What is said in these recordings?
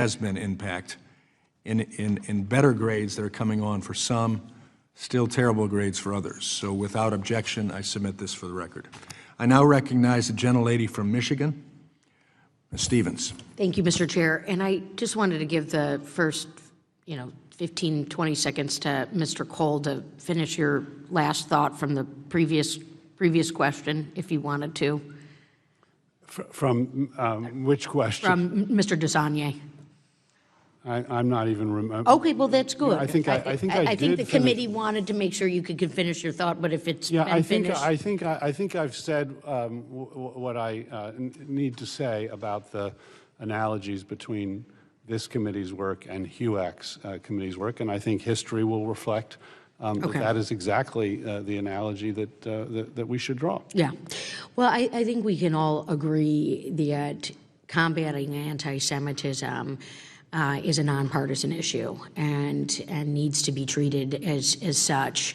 has been impact in better grades that are coming on for some, still terrible grades for others. So without objection, I submit this for the record. I now recognize the gentlelady from Michigan, Ms. Stevens. Thank you, Mr. Chair. And I just wanted to give the first, 15, 20 seconds to Mr. Cole to finish your last thought from the previous question, if you wanted to. From which question? From Mr. Desagné. I'm not even remember. Okay, well, that's good. I think I think the committee wanted to make sure you could finish your thought, but if it's been finished. I think I've said what I need to say about the analogies between this committee's work and HUAC's committee's work, and I think history will reflect that is exactly the analogy that we should draw. Yeah. Well, I think we can all agree that combating anti-Semitism is a nonpartisan issue and needs to be treated as such.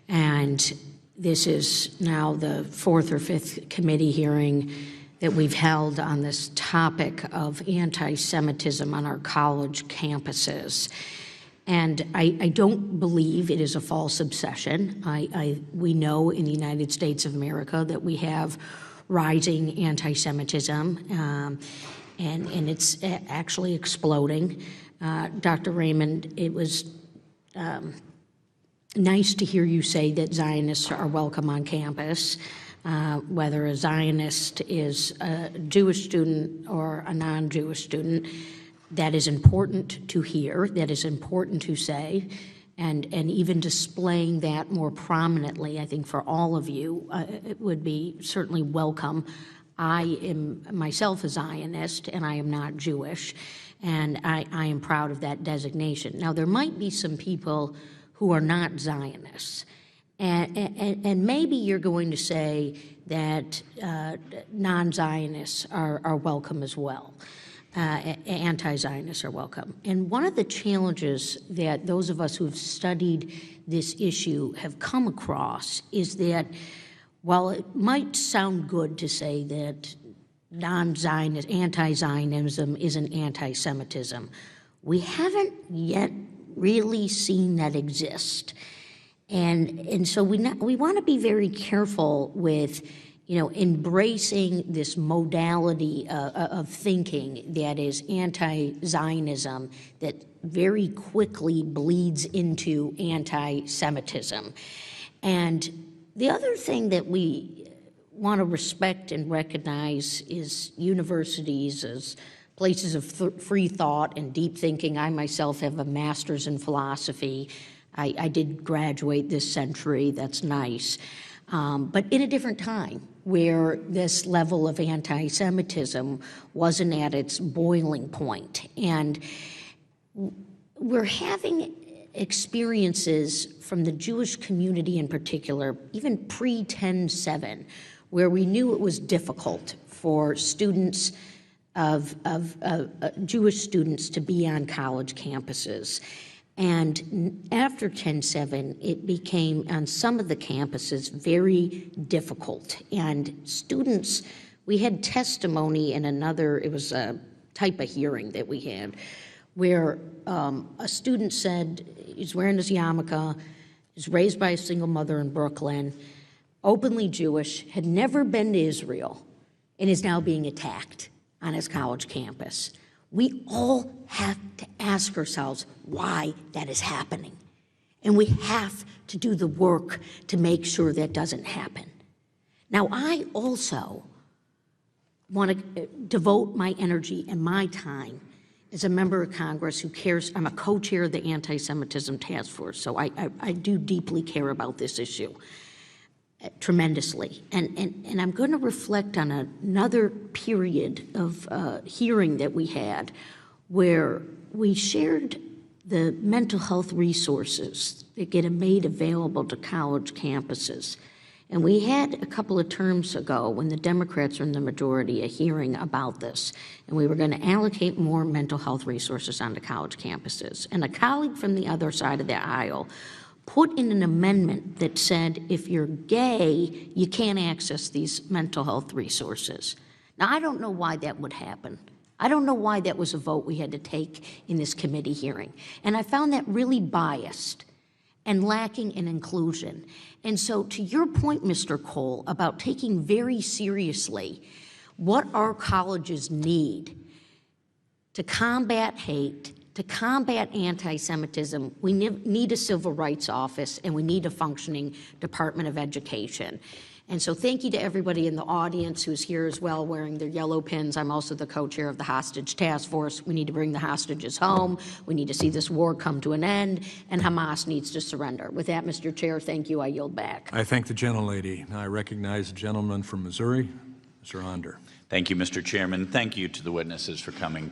And this is now the fourth or fifth committee hearing that we've held on this topic of anti-Semitism on our college campuses. And I don't believe it is a false obsession. We know in the United States of America that we have rising anti-Semitism, and it's actually exploding. Dr. Raymond, it was nice to hear you say that Zionists are welcome on campus. Whether a Zionist is a Jewish student or a non-Jewish student, that is important to hear, that is important to say, and even displaying that more prominently, I think for all of you, it would be certainly welcome. I am myself a Zionist, and I am not Jewish, and I am proud of that designation. Now, there might be some people who are not Zionists, and maybe you're going to say that non-Zionists are welcome as well. Anti-Zionists are welcome. And one of the challenges that those of us who have studied this issue have come across is that while it might sound good to say that non-Zionist, anti-Zionism isn't anti-Semitism, we haven't yet really seen that exist. And so we want to be very careful with embracing this modality of thinking that is anti-Zionism that very quickly bleeds into anti-Semitism. And the other thing that we want to respect and recognize is universities as places of free thought and deep thinking. I myself have a master's in philosophy. I did graduate this century, that's nice. But in a different time where this level of anti-Semitism wasn't at its boiling point. And we're having experiences from the Jewish community in particular, even pre-10/7, where we knew it was difficult for students Jewish students to be on college campuses. And after 10/7, it became, on some of the campuses, very difficult. And students, we had testimony in another, it was a type of hearing that we had, where a student said he's wearing his yarmulke, is raised by a single mother in Brooklyn, openly Jewish, had never been to Israel, and is now being attacked on his college campus. We all have to ask ourselves why that is happening. And we have to do the work to make sure that doesn't happen. Now, I also want to devote my energy and my time as a member of Congress who cares. I'm a co-chair of the Anti-Semitism Task Force, so I do deeply care about this issue tremendously. And I'm going to reflect on another period of hearing that we had where we shared the mental health resources that get made available to college campuses. And we had a couple of terms ago, when the Democrats were in the majority, a hearing about this. And we were going to allocate more mental health resources onto college campuses. And a colleague from the other side of the aisle put in an amendment that said if you're gay, you can't access these mental health resources. Now, I don't know why that would happen. I don't know why that was a vote we had to take in this committee hearing. And I found that really biased and lacking in inclusion. And so to your point, Mr. Cole, about taking very seriously what our colleges need to combat hate, to combat anti-Semitism, we need a civil rights office and we need a functioning Department of Education. And so thank you to everybody in the audience who's here as well wearing their yellow pins. I'm also the co-chair of the Hostage Task Force. We need to bring the hostages home. We need to see this war come to an end, and Hamas needs to surrender. With that, Mr. Chair, thank you. I yield back. I thank the gentlelady. Now I recognize the gentleman from Missouri, Mr. Onder. Thank you, Mr. Chairman. Thank you to the witnesses for coming.